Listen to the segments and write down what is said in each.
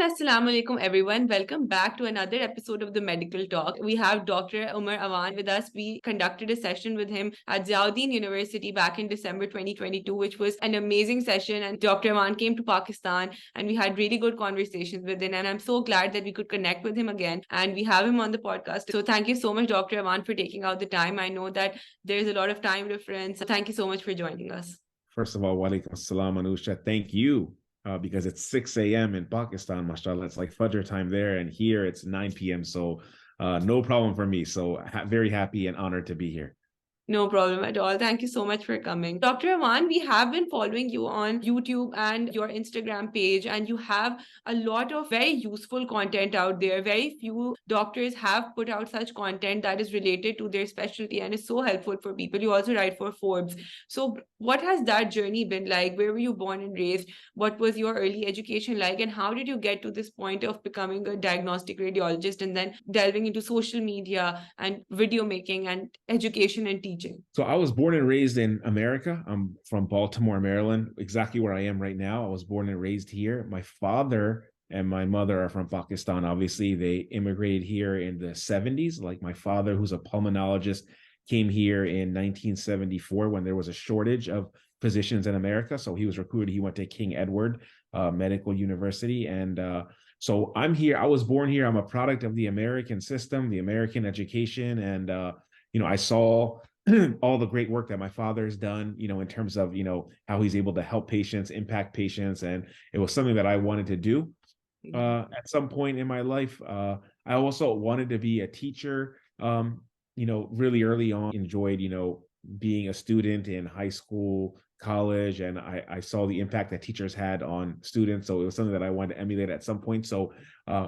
and Assalamu alaikum everyone. Welcome back to another episode of the Medical Talk. We have Dr. Omer Awan with us. We conducted a session with him at Ziauddin University back in December 2022, which was an amazing session. And Dr. Awan came to Pakistan and we had really good conversations with him. And I'm so glad that we could connect with him again and we have him on the podcast. So thank you so much, Dr. Awan, for taking out the time. I know that there's a lot of time difference. Thank you so much for joining us. First of all, wa alaikum assalam, Anusha. Thank you. Because it's 6 a.m. in Pakistan, mashallah. It's like Fajr time there, and here it's 9 p.m. So no problem for me. So very happy and honored to be here. No problem at all. Thank you so much for coming. Dr. Awan, we have been following you on YouTube and your Instagram page, and you have a lot of very useful content out there. Very few doctors have put out such content that is related to their specialty and is so helpful for people. You also write for Forbes. So, what has that journey been like? Where were you born and raised? What was your early education like? And how did you get to this point of becoming a diagnostic radiologist and then delving into social media and video making and education and teaching? So I was born and raised in America. I'm from Baltimore, Maryland, exactly where I am right now. I was born and raised here. My father and my mother are from Pakistan. Obviously, they immigrated here in the 70s. Like my father, who's a pulmonologist, came here in 1974 when there was a shortage of physicians in America. So he was recruited. He went to King Edward Medical University. And so I'm here. I was born here. I'm a product of the American system, the American education. And, I saw all the great work that my father has done, in terms of, how he's able to help patients, impact patients. And it was something that I wanted to do at some point in my life. I also wanted to be a teacher, really early on, enjoyed, being a student in high school, college, and I saw the impact that teachers had on students. So it was something that I wanted to emulate at some point. So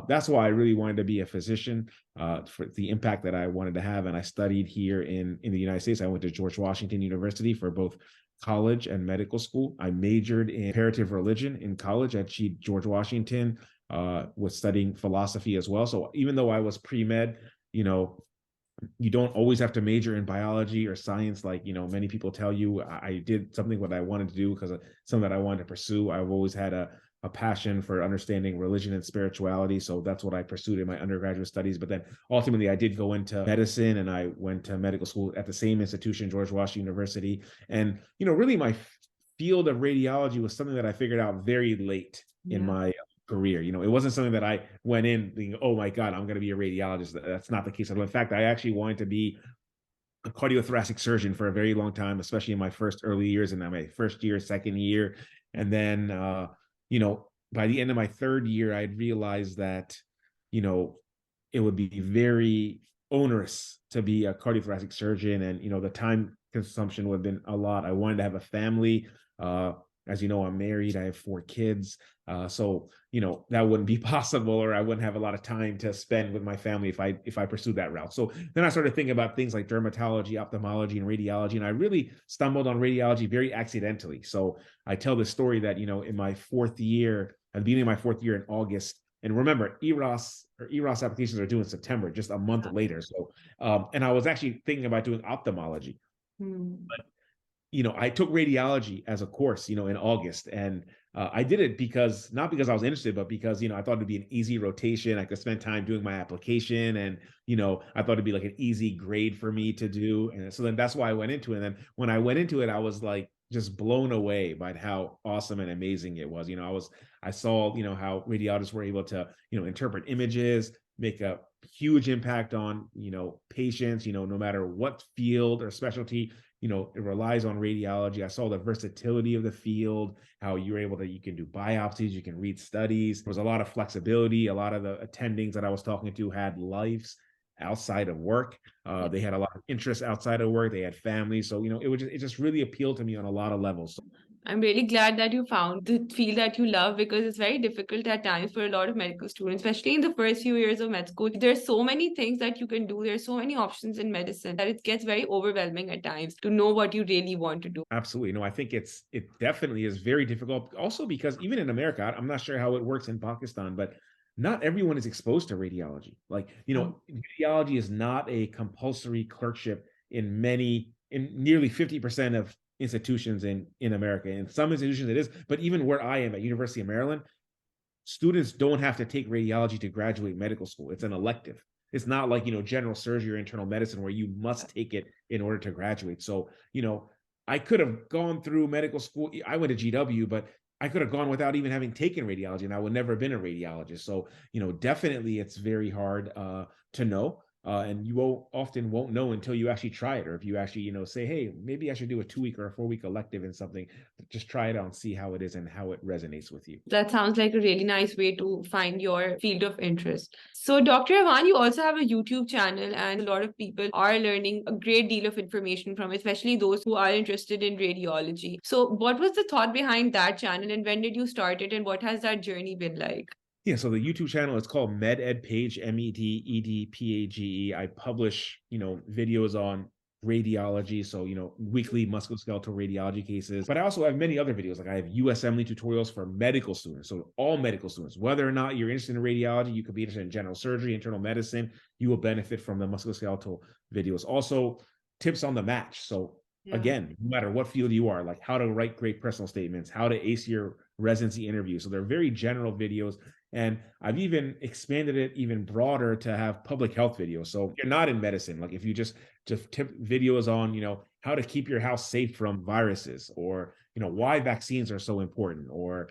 that's why I really wanted to be a physician, for the impact that I wanted to have. And I studied here in the United States. I went to George Washington University for both college and medical school. I majored in comparative religion in college at George Washington, was studying philosophy as well. So even though I was pre-med, you don't always have to major in biology or science. Like, many people tell you. I did something what I wanted to do because something that I wanted to pursue. I've always had a passion for understanding religion and spirituality. So that's what I pursued in my undergraduate studies. But then ultimately I did go into medicine and I went to medical school at the same institution, George Washington University. And, really my field of radiology was something that I figured out very late in my career. It wasn't something that I went in thinking, oh my God, I'm going to be a radiologist. That's not the case. In fact, I actually wanted to be a cardiothoracic surgeon for a very long time, especially in my first early years and my first year, second year. And then, by the end of my third year, I'd realized that, it would be very onerous to be a cardiothoracic surgeon. And, the time consumption would have been a lot. I wanted to have a family. As you know, I'm married. I have 4 kids. So, that wouldn't be possible, or I wouldn't have a lot of time to spend with my family if I pursued that route. So then I started thinking about things like dermatology, ophthalmology, and radiology. And I really stumbled on radiology very accidentally. So I tell this story that, in my 4th year, at the beginning of my 4th year in August, and remember, EROS applications are due in September, just a month later. So, and I was actually thinking about doing ophthalmology. But I took radiology as a course, in August, and I did it not because I was interested, but because, I thought it'd be an easy rotation. I could spend time doing my application, and, I thought it'd be like an easy grade for me to do. And so then that's why I went into it. And then when I went into it, I was like just blown away by how awesome and amazing it was. I saw, how radiologists were able to, interpret images, make a huge impact on, patients, no matter what field or specialty, it relies on radiology. I saw the versatility of the field, how you can do biopsies, you can read studies. There was a lot of flexibility. A lot of the attendings that I was talking to had lives outside of work. They had a lot of interests outside of work. They had families. So, it just really appealed to me on a lot of levels. I'm really glad that you found the field that you love, because it's very difficult at times for a lot of medical students, especially in the first few years of med school. There's so many things that you can do. There's so many options in medicine that it gets very overwhelming at times to know what you really want to do. Absolutely. No, I think it definitely is very difficult. Also, because even in America, I'm not sure how it works in Pakistan, but not everyone is exposed to radiology. Like, radiology is not a compulsory clerkship in nearly 50% of institutions in America. In some institutions it is, but even where I am at University of Maryland, students don't have to take radiology to graduate medical school. It's an elective. It's not like, general surgery or internal medicine where you must take it in order to graduate. So, I could have gone through medical school. I went to GW, but I could have gone without even having taken radiology, and I would never have been a radiologist. So, definitely it's very hard to know. And you won't know until you actually try it, or if you actually, say, hey, maybe I should do a 2-week or a 4-week elective in something. Just try it out and see how it is and how it resonates with you. That sounds like a really nice way to find your field of interest. So, Dr. Awan, you also have a YouTube channel, and a lot of people are learning a great deal of information from it, especially those who are interested in radiology. So, what was the thought behind that channel, and when did you start it, and what has that journey been like? Yeah, so the YouTube channel is called MedEd Page, MEDEDPAGE. I publish, videos on radiology, so weekly musculoskeletal radiology cases. But I also have many other videos, like I have USMLE tutorials for medical students, so all medical students, whether or not you're interested in radiology, you could be interested in general surgery, internal medicine, you will benefit from the musculoskeletal videos. Also, tips on the match. So again, no matter what field you are, like how to write great personal statements, how to ace your residency interview. So they're very general videos. And I've even expanded it even broader to have public health videos. So if you're not in medicine, like if you just tip videos on, how to keep your house safe from viruses, or, why vaccines are so important, or,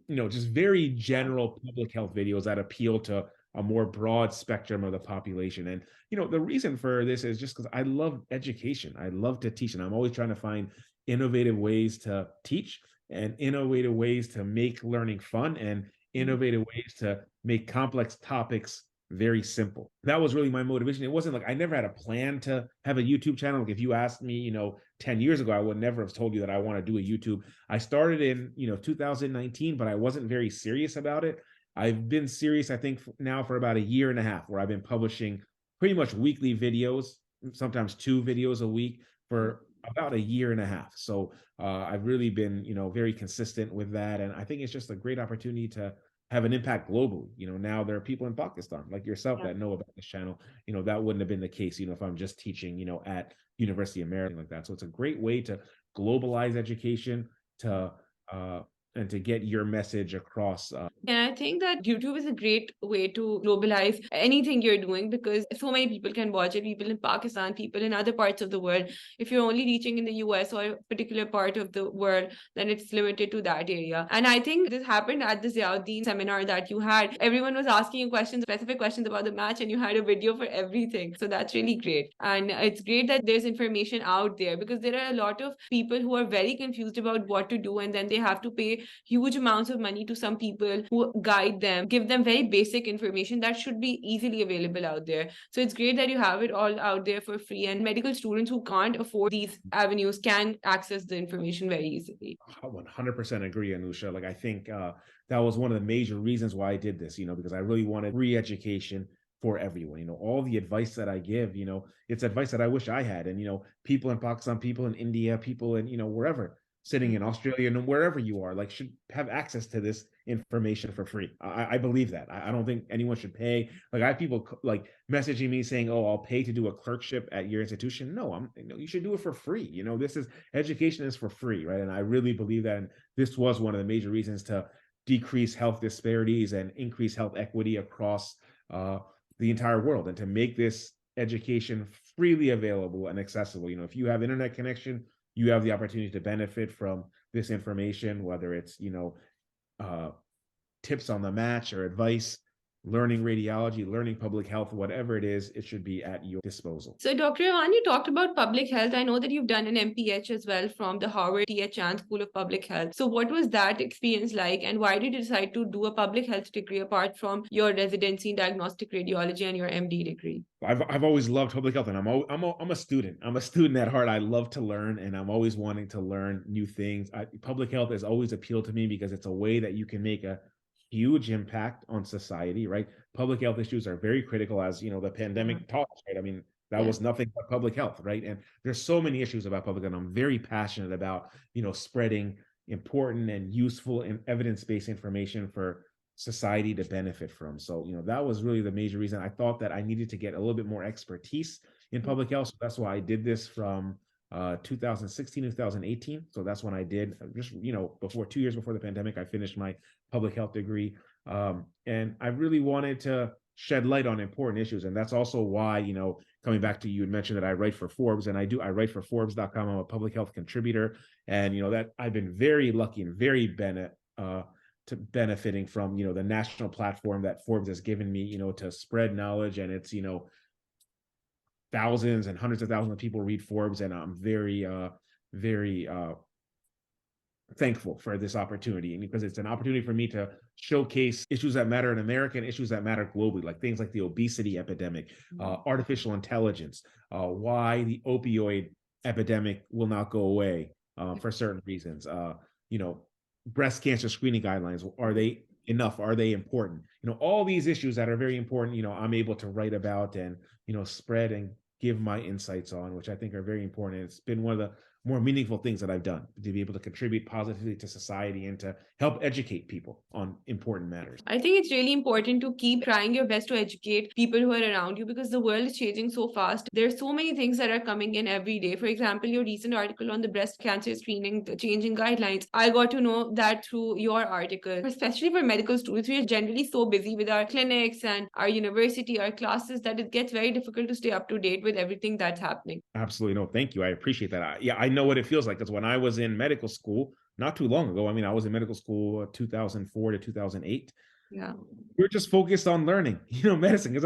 just very general public health videos that appeal to a more broad spectrum of the population. And, the reason for this is just because I love education. I love to teach, and I'm always trying to find innovative ways to teach and innovative ways to make learning fun and innovative ways to make complex topics very simple. That was really my motivation. It wasn't like I never had a plan to have a YouTube channel. Like if you asked me, 10 years ago, I would never have told you that I want to do a YouTube. I started in, 2019, but I wasn't very serious about it. I've been serious, I think, now for about a year and a half, where I've been publishing pretty much weekly videos, sometimes 2 videos a week for about a year and a half. So I've really been, very consistent with that. And I think it's just a great opportunity to have an impact globally. Now there are people in Pakistan like yourself that know about this channel. That wouldn't have been the case, if I'm just teaching, at University of Maryland like that. So it's a great way to globalize education, to and to get your message across. And I think that YouTube is a great way to globalize anything you're doing, because so many people can watch it. People in Pakistan, people in other parts of the world. If you're only reaching in the US or a particular part of the world, then it's limited to that area. And I think this happened at the Ziauddin seminar that you had. Everyone was asking you questions, specific questions about the match, and you had a video for everything. So that's really great. And it's great that there's information out there, because there are a lot of people who are very confused about what to do, and then they have to pay huge amounts of money to some people who guide them, give them very basic information that should be easily available out there. So it's great that you have it all out there for free, and medical students who can't afford these avenues can access the information very easily. I 100% agree, Anusha. Like I think that was one of the major reasons why I did this, because I really wanted free education for everyone. All the advice that I give, it's advice that I wish I had. And, people in Pakistan, people in India, people in, wherever, sitting in Australia and wherever you are, like should have access to this information for free. I believe that. I don't think anyone should pay. Like I have people like messaging me saying, "Oh, I'll pay to do a clerkship at your institution." No, you should do it for free. This is education is for free, right? And I really believe that. And this was one of the major reasons to decrease health disparities and increase health equity across the entire world, and to make this education freely available and accessible. If you have internet connection, you have the opportunity to benefit from this information, whether it's, tips on the match or advice, learning radiology, learning public health, whatever it is, it should be at your disposal. So, Dr. Awan, you talked about public health. I know that you've done an MPH as well from the Harvard T.H. Chan School of Public Health. So, what was that experience like, and why did you decide to do a public health degree apart from your residency in diagnostic radiology and your MD degree? I've always loved public health, and I'm a student. I'm a student at heart. I love to learn, and I'm always wanting to learn new things. Public health has always appealed to me because it's a way that you can make a huge impact on society, right? Public health issues are very critical, as the pandemic taught us, right? I mean, that was nothing but public health, right? And there's so many issues about public health. I'm very passionate about, spreading important and useful and evidence-based information for society to benefit from. So, that was really the major reason. I thought that I needed to get a little bit more expertise in public health. So that's why I did this from 2016, 2018. So that's when I did just, before 2 years before the pandemic, I finished my public health degree. And I really wanted to shed light on important issues. And that's also why, coming back to you had mentioned that I write for Forbes, and I write for Forbes.com. I'm a public health contributor. And, that I've been very lucky and very benefiting from, the national platform that Forbes has given me, to spread knowledge. And it's, thousands and hundreds of thousands of people read Forbes, and I'm very thankful for this opportunity, and because it's an opportunity for me to showcase issues that matter in America and issues that matter globally, like things like the obesity epidemic, artificial intelligence, why the opioid epidemic will not go away for certain reasons. Breast cancer screening guidelines, are they enough? Are they important? All these issues that are very important, I'm able to write about and, spread and give my insights on, which I think are very important. And it's been one of the more meaningful things that I've done, to be able to contribute positively to society and to help educate people on important matters. I think it's really important to keep trying your best to educate people who are around you, because the world is changing so fast. There's so many things that are coming in every day. For example, your recent article on the breast cancer screening, the changing guidelines, I got to know that through your article. Especially for medical students, we are generally so busy with our clinics and our university, our classes, that it gets very difficult to stay up to date with everything that's happening. Absolutely. No, thank you. I appreciate that. I know what it feels like, because when I was in medical school, not too long ago, I was in medical school 2004 to 2008. Yeah. You're just focused on learning, medicine, because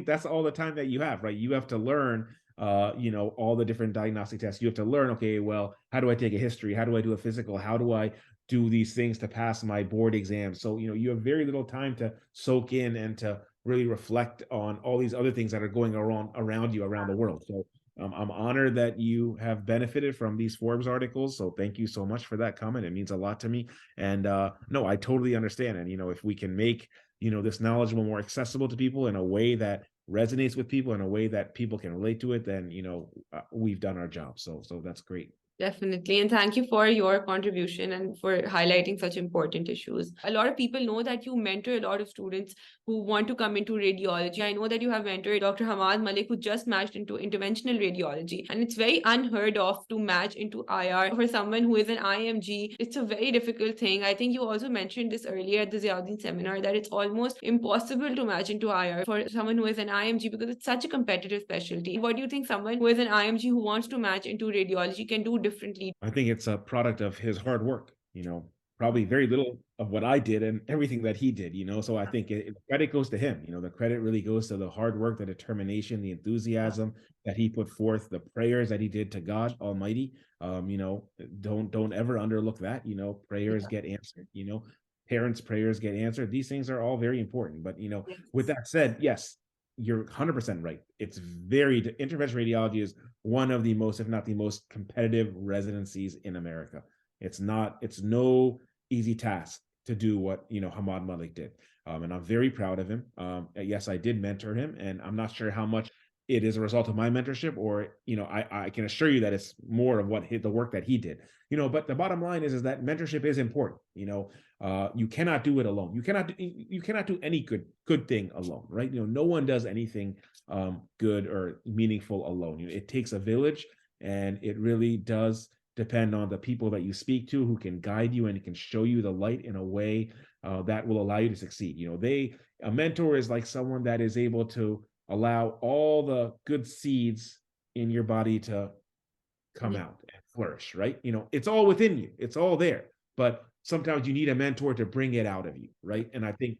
that's all the time that you have, right? You have to learn, all the different diagnostic tests. You have to learn, okay, well, how do I take a history? How do I do a physical? How do I do these things to pass my board exam? So, you have very little time to soak in and to really reflect on all these other things that are going around you around the world. So I'm honored that you have benefited from these Forbes articles. So thank you so much for that comment. It means a lot to me. And no, I totally understand. And, if we can make, this knowledgeable more accessible to people in a way that resonates with people, in a way that people can relate to it, then, we've done our job. So that's great. Definitely. And thank you for your contribution and for highlighting such important issues. A lot of people know that you mentor a lot of students who want to come into radiology. I know that you have mentored Dr. Hamad Malik, who just matched into interventional radiology. And it's very unheard of to match into IR for someone who is an IMG. It's a very difficult thing. I think you also mentioned this earlier at the Ziauddin seminar, that it's almost impossible to match into IR for someone who is an IMG, because it's such a competitive specialty. What do you think someone who is an IMG who wants to match into radiology can do differently? I think it's a product of his hard work, probably very little of what I did and everything that he did, so I think credit goes to him. The credit really goes to the hard work, the determination, the enthusiasm that he put forth, the prayers that he did to God Almighty. Don't ever underlook that. Prayers get answered. Parents' prayers get answered. These things are all very important. But with that said, yes, you're 100% right. It's interventional radiology is one of the most, if not the most, competitive residencies in America. It's no easy task to do what Hamad Malik did, and I'm very proud of him. Yes, I did mentor him, and I'm not sure how much it is a result of my mentorship, or I can assure you that it's more of the work that he did. But the bottom line is that mentorship is important. You cannot do it alone. You cannot do any good thing alone, right? No one does anything good or meaningful alone. It takes a village, and it really does depend on the people that you speak to, who can guide you and can show you the light in a way that will allow you to succeed. A mentor is like someone that is able to allow all the good seeds in your body to come out and flourish, right? It's all within you. It's all there. But sometimes you need a mentor to bring it out of you, right? And I think,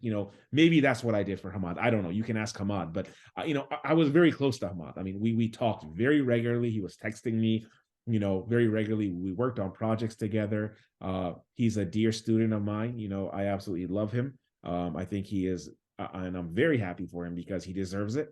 maybe that's what I did for Hamad. I don't know. You can ask Hamad. But, I was very close to Hamad. We talked very regularly. He was texting me, very regularly. We worked on projects together. He's a dear student of mine. I absolutely love him. I think he is, and I'm very happy for him, because he deserves it.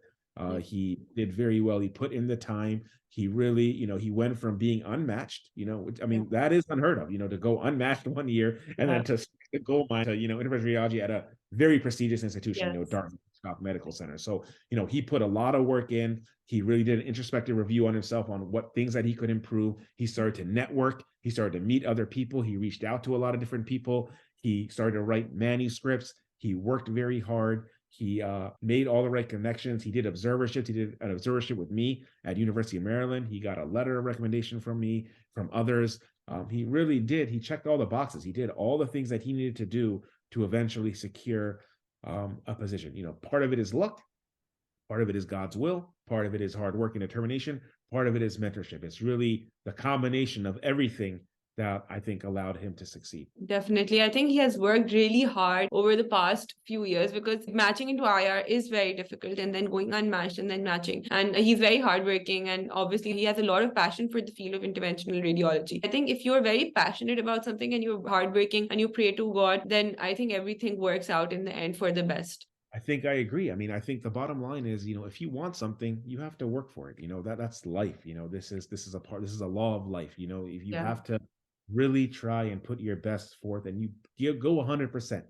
He did very well. He put in the time. He really, he went from being unmatched, that is unheard of, to go unmatched 1 year and then to go to, interventional radiology at a very prestigious institution, Dartmouth Medical Center. So, he put a lot of work in. He really did an introspective review on himself, on what things that he could improve. He started to network. He started to meet other people. He reached out to a lot of different people. He started to write manuscripts. He worked very hard. He made all the right connections. He did observerships. He did an observership with me at University of Maryland. He got a letter of recommendation from me, from others. He really did. He checked all the boxes. He did all the things that he needed to do to eventually secure a position. Part of it is luck. Part of it is God's will. Part of it is hard work and determination. Part of it is mentorship. It's really the combination of everything that I think allowed him to succeed. Definitely. I think he has worked really hard over the past few years because matching into IR is very difficult, and then going unmatched and then matching. And he's very hardworking, and obviously he has a lot of passion for the field of interventional radiology. I think if you're very passionate about something and you're hardworking and you pray to God, then I think everything works out in the end for the best. I think I agree. I mean, I think the bottom line is, if you want something, you have to work for it. That's life. This is a law of life. If you Yeah. have to really try and put your best forth, and you go 100%,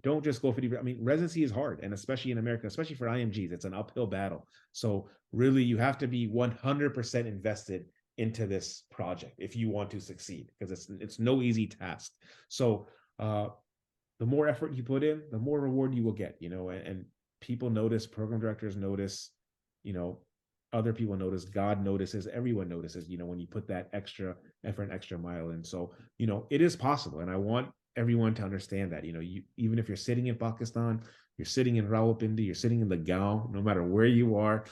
don't just go 50%. I mean, residency is hard, and especially in America, especially for IMGs, it's an uphill battle. So really you have to be 100% invested into this project if you want to succeed, because it's no easy task. So the more effort you put in, the more reward you will get, and people notice, program directors notice, other people notice, God notices, everyone notices, when you put that extra effort, extra mile in. So, it is possible. And I want everyone to understand that, even if you're sitting in Pakistan, you're sitting in Rawalpindi, you're sitting in the Gaon, no matter where you are,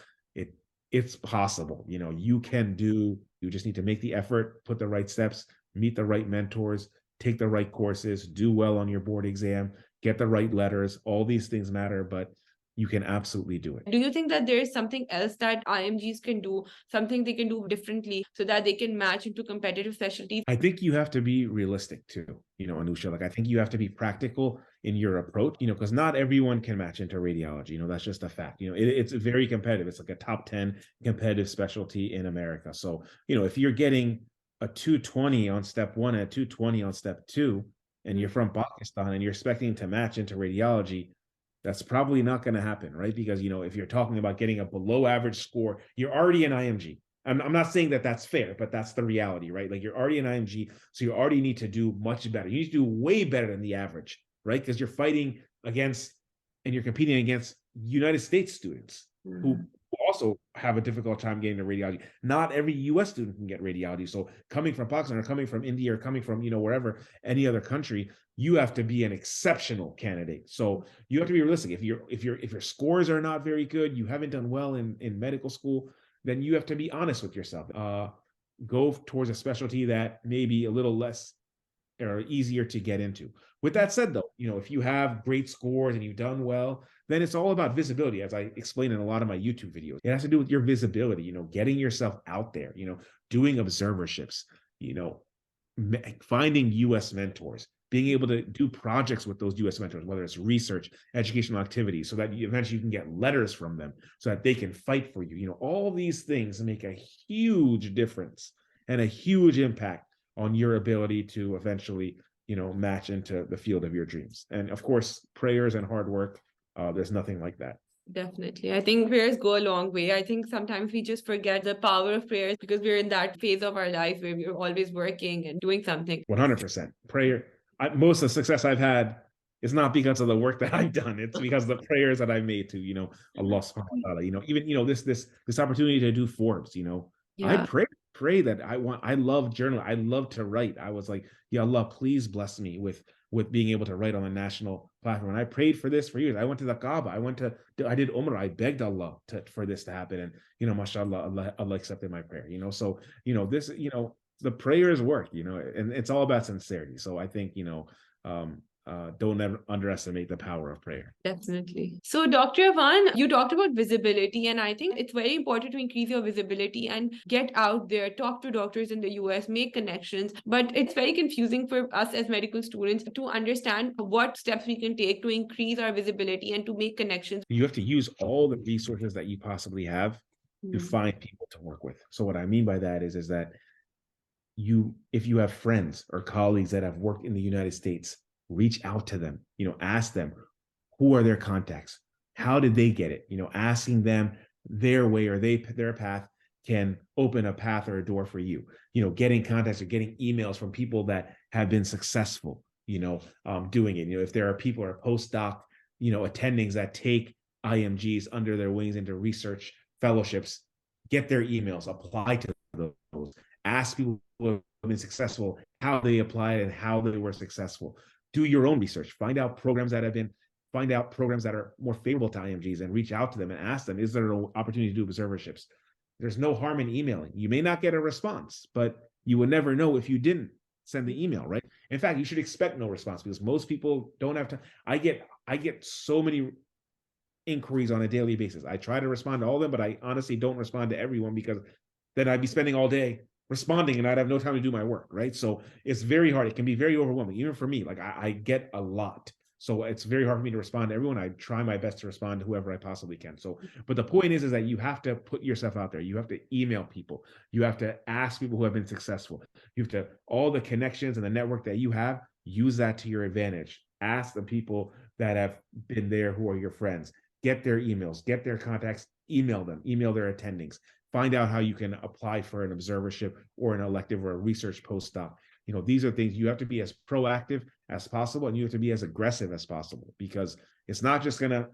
it's possible. You just need to make the effort, put the right steps, meet the right mentors, take the right courses, do well on your board exam, get the right letters. All these things matter, but you can absolutely do it. Do you think that there is something else that IMGs can do, something they can do differently so that they can match into competitive specialties? I think you have to be realistic too, Anusha. Like, I think you have to be practical in your approach, because not everyone can match into radiology. That's just a fact. It's very competitive. It's like a top 10 competitive specialty in America. So, if you're getting a 220 on step one and a 220 on step two, and you're from Pakistan and you're expecting to match into radiology, that's probably not going to happen, right? Because, if you're talking about getting a below average score, you're already an IMG. I'm not saying that that's fair, but that's the reality, right? Like, you're already an IMG, so you already need to do much better. You need to do way better than the average, right? Because you're fighting against and you're competing against United States students who also have a difficult time getting to radiology. Not every US student can get radiology. So coming from Pakistan or coming from India or coming from, wherever, any other country, you have to be an exceptional candidate. So you have to be realistic. If your scores are not very good, you haven't done well in medical school, then you have to be honest with yourself. Go towards a specialty that may be a little less or easier to get into. With that said, though, if you have great scores and you've done well, then it's all about visibility, as I explain in a lot of my YouTube videos. It has to do with your visibility, getting yourself out there, doing observerships, finding US mentors, being able to do projects with those US mentors, whether it's research, educational activities, so that eventually you can get letters from them so that they can fight for you. All these things make a huge difference and a huge impact on your ability to eventually, match into the field of your dreams. And of course, prayers and hard work, there's nothing like that. Definitely. I think prayers go a long way. I think sometimes we just forget the power of prayers because we're in that phase of our life where we're always working and doing something. 100%. Prayer. Most of the success I've had is not because of the work that I've done. It's because of the prayers that I made to, Allah subhanahu wa ta'ala, even, this opportunity to do Forbes, I pray that I love journaling. I love to write. I was like, yeah, Allah, please bless me with being able to write on a national platform. And I prayed for this for years. I went to the Kaaba. I did Omer. I begged Allah for this to happen. And, mashallah, Allah accepted my prayer, so, this, the prayers work, and it's all about sincerity. So I think, don't ever underestimate the power of prayer. Definitely. So, Dr. Awan, you talked about visibility, and I think it's very important to increase your visibility and get out there, talk to doctors in the US, make connections. But it's very confusing for us as medical students to understand what steps we can take to increase our visibility and to make connections. You have to use all the resources that you possibly have to find people to work with. So what I mean by that is that if you have friends or colleagues that have worked in the United States, reach out to them, ask them, who are their contacts? How did they get it? Asking them their way or their path can open a path or a door for you. Getting contacts or getting emails from people that have been successful, doing it. If there are people or a postdoc, attendings that take IMGs under their wings into research fellowships, get their emails, apply to those, ask people who have been successful how they applied and how they were successful. Do your own research, find out programs that are more favorable to IMGs and reach out to them and ask them, is there an opportunity to do observerships? There's no harm in emailing. You may not get a response, but you would never know if you didn't send the email, right? In fact, you should expect no response because most people don't have time. I get so many inquiries on a daily basis. I try to respond to all of them, but I honestly don't respond to everyone because then I'd be spending all day responding and I'd have no time to do my work, right? So it's very hard. It can be very overwhelming, even for me. Like I get a lot. So it's very hard for me to respond to everyone. I try my best to respond to whoever I possibly can. So, but the point is that you have to put yourself out there. You have to email people. You have to ask people who have been successful. You have to, all the connections and the network that you have, use that to your advantage. Ask the people that have been there who are your friends. Get their emails, get their contacts, email them, email their attendings. Find out how you can apply for an observership or an elective or a research postdoc. These are things you have to be as proactive as possible, and you have to be as aggressive as possible because it's not just going to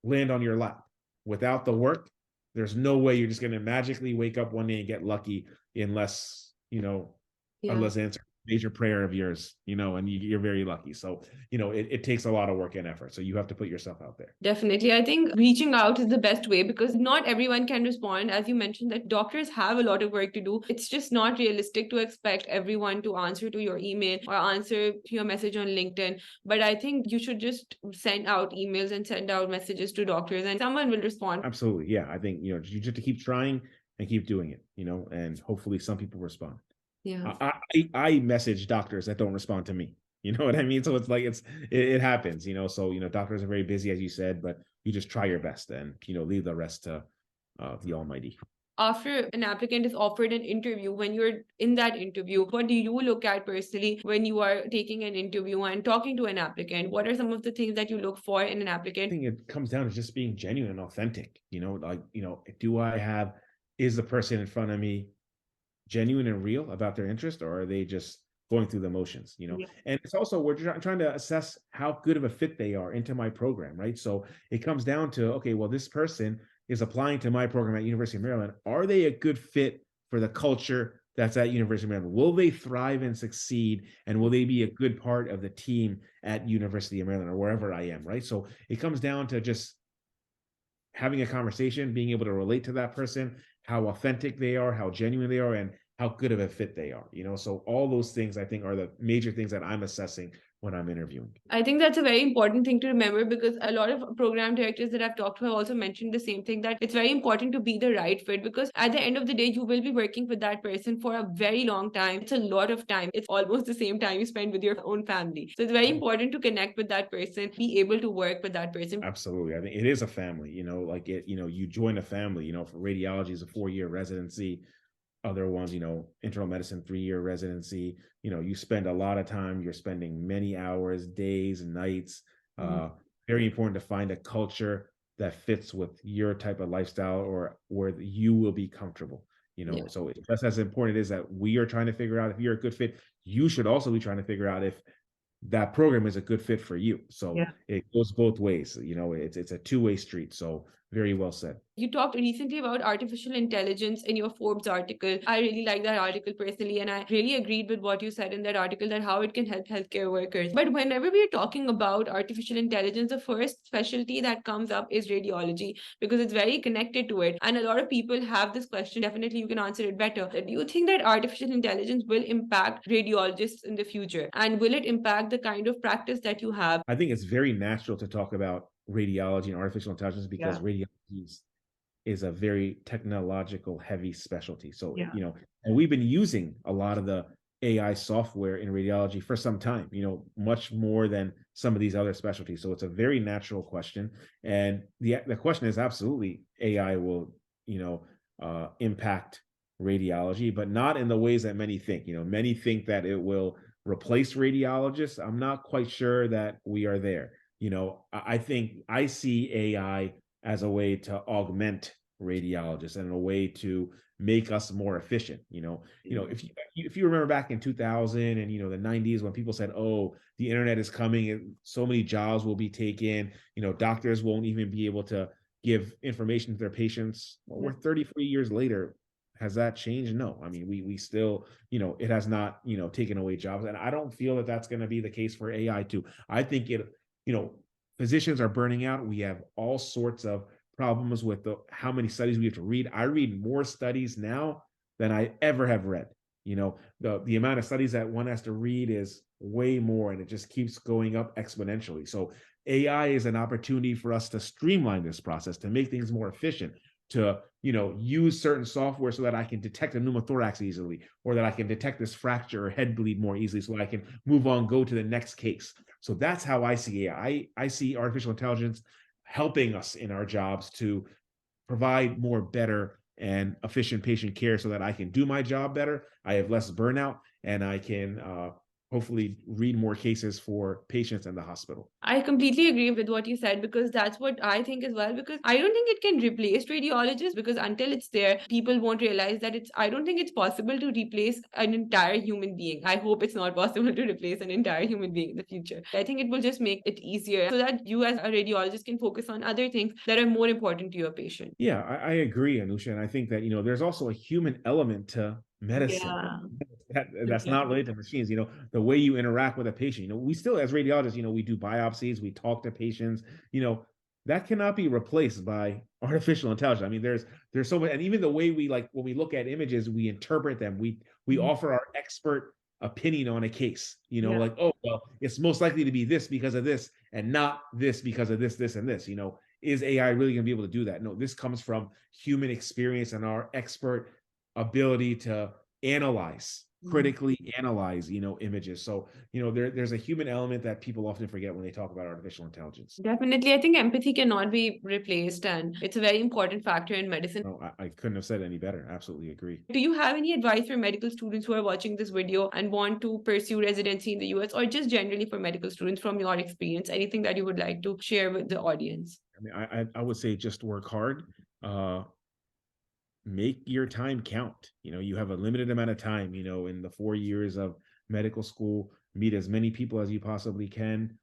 land on your lap. Without the work, there's no way you're just going to magically wake up one day and get lucky unless answer major prayer of yours, and you're very lucky. So, it takes a lot of work and effort. So you have to put yourself out there. Definitely. I think reaching out is the best way because not everyone can respond. As you mentioned, that doctors have a lot of work to do. It's just not realistic to expect everyone to answer to your email or answer to your message on LinkedIn. But I think you should just send out emails and send out messages to doctors and someone will respond. Absolutely. Yeah. I think, you just have to keep trying and keep doing it, and hopefully some people respond. Yeah. I message doctors that don't respond to me. You know what I mean? So it's like it happens, so doctors are very busy, as you said, but you just try your best and leave the rest to the Almighty. After an applicant is offered an interview, when you're in that interview, what do you look at personally when you are taking an interview and talking to an applicant? What are some of the things that you look for in an applicant? I think it comes down to just being genuine and authentic. Is the person in front of me genuine and real about their interest, or are they just going through the motions? Yeah. And it's also, we're trying to assess how good of a fit they are into my program, right? So it comes down to, okay, well, this person is applying to my program at University of Maryland. Are they a good fit for the culture that's at University of Maryland? Will they thrive and succeed? And will they be a good part of the team at University of Maryland or wherever I am, right? So it comes down to just having a conversation, being able to relate to that person, how authentic they are, how genuine they are, and how good of a fit they are. So all those things I think are the major things that I'm assessing when I'm interviewing. I think that's a very important thing to remember because a lot of program directors that I've talked to have also mentioned the same thing, that it's very important to be the right fit because at the end of the day, you will be working with that person for a very long time. It's a lot of time. It's almost the same time you spend with your own family. So it's very important to connect with that person, be able to work with that person. Absolutely. I think it is a family, you join a family, for radiology is a 4-year residency. Other ones, internal medicine, 3-year residency. You spend a lot of time. You're spending many hours, days, nights. Very important to find a culture that fits with your type of lifestyle or where you will be comfortable. So just as important it is that we are trying to figure out if you're a good fit, you should also be trying to figure out if that program is a good fit for you. So it goes both ways. It's a two-way street. So very well said. You talked recently about artificial intelligence in your Forbes article. I really like that article personally, and I really agreed with what you said in that article, that how it can help healthcare workers. But whenever we are talking about artificial intelligence, the first specialty that comes up is radiology because it's very connected to it. And a lot of people have this question. Definitely, you can answer it better. Do you think that artificial intelligence will impact radiologists in the future? And will it impact the kind of practice that you have? I think it's very natural to talk about radiology and artificial intelligence because radiology is a very technological heavy specialty. So, and we've been using a lot of the AI software in radiology for some time, much more than some of these other specialties. So it's a very natural question. And the question is absolutely AI will, impact radiology, but not in the ways that many think. Many think that it will replace radiologists. I'm not quite sure that we are there. I think I see AI as a way to augment radiologists and a way to make us more efficient. If you remember back in 2000 and the 90s when people said, "Oh, the internet is coming and so many jobs will be taken, doctors won't even be able to give information to their patients." Well, we're 33 years later. Has that changed? No. I mean, we still, it has not, taken away jobs. And I don't feel that that's going to be the case for AI too. I think you know, physicians are burning out. We have all sorts of problems with how many studies we have to read. I read more studies now than I ever have read. The amount of studies that one has to read is way more, and it just keeps going up exponentially. So AI is an opportunity for us to streamline this process, to make things more efficient, to use certain software so that I can detect a pneumothorax easily, or that I can detect this fracture or head bleed more easily, so that I can move on, go to the next case. So that's how I see AI. I see artificial intelligence helping us in our jobs to provide more better and efficient patient care so that I can do my job better. I have less burnout, and I can hopefully read more cases for patients in the hospital. I completely agree with what you said, because that's what I think as well. Because I don't think it can replace radiologists, because until it's there, people won't realize that I don't think it's possible to replace an entire human being. I hope it's not possible to replace an entire human being in the future. I think it will just make it easier so that you as a radiologist can focus on other things that are more important to your patient. Yeah, I agree, Anusha. And I think that, there's also a human element to medicine. Yeah. That's not related to machines. The way you interact with a patient. We still, as radiologists, we do biopsies, we talk to patients. That cannot be replaced by artificial intelligence. I mean, there's so much, and even the way we, like, when we look at images, we interpret them. We offer our expert opinion on a case. Like, oh well, it's most likely to be this because of this, and not this because of this, this, and this. Is AI really going to be able to do that? No, this comes from human experience and our expert ability to critically analyze, images. So, there's a human element that people often forget when they talk about artificial intelligence. Definitely. I think empathy cannot be replaced, and it's a very important factor in medicine. No, I couldn't have said any better. Absolutely agree. Do you have any advice for medical students who are watching this video and want to pursue residency in the US, or just generally for medical students from your experience? Anything that you would like to share with the audience? I mean, I would say just work hard. Make your time count. You have a limited amount of time, in the 4 years of medical school. Meet as many people as you possibly can,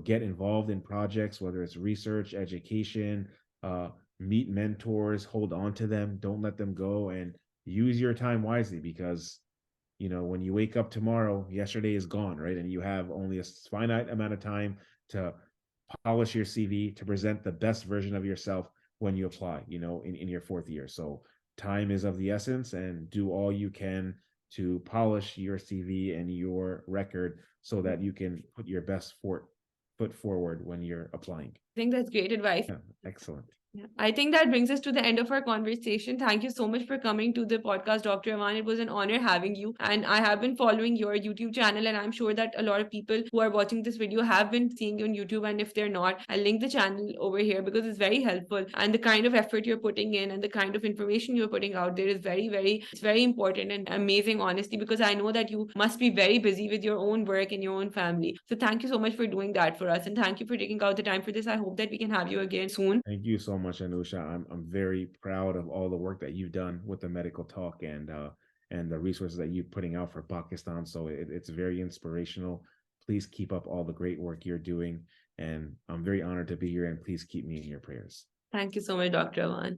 get involved in projects, whether it's research, education, meet mentors, hold on to them, don't let them go, and use your time wisely, because when you wake up tomorrow, yesterday is gone, right? And you have only a finite amount of time to polish your CV, to present the best version of yourself when you apply, in your 4th year. So time is of the essence, and do all you can to polish your CV and your record so that you can put your best foot forward when you're applying. I think that's great advice. Yeah, excellent. Yeah. I think that brings us to the end of our conversation. Thank you so much for coming to the podcast, Dr. Awan. It was an honor having you. And I have been following your YouTube channel, and I'm sure that a lot of people who are watching this video have been seeing you on YouTube. And if they're not, I'll link the channel over here, because it's very helpful. And the kind of effort you're putting in and the kind of information you're putting out there is it's very important and amazing, honestly, because I know that you must be very busy with your own work and your own family. So thank you so much for doing that for us. And thank you for taking out the time for this. I hope that we can have you again soon. Thank you so much, Anusha. I'm very proud of all the work that you've done with the Medical Talk, and the resources that you're putting out for Pakistan. So it's very inspirational. Please keep up all the great work you're doing, and I'm very honored to be here, and please keep me in your prayers. Thank you so much, Dr. Awan.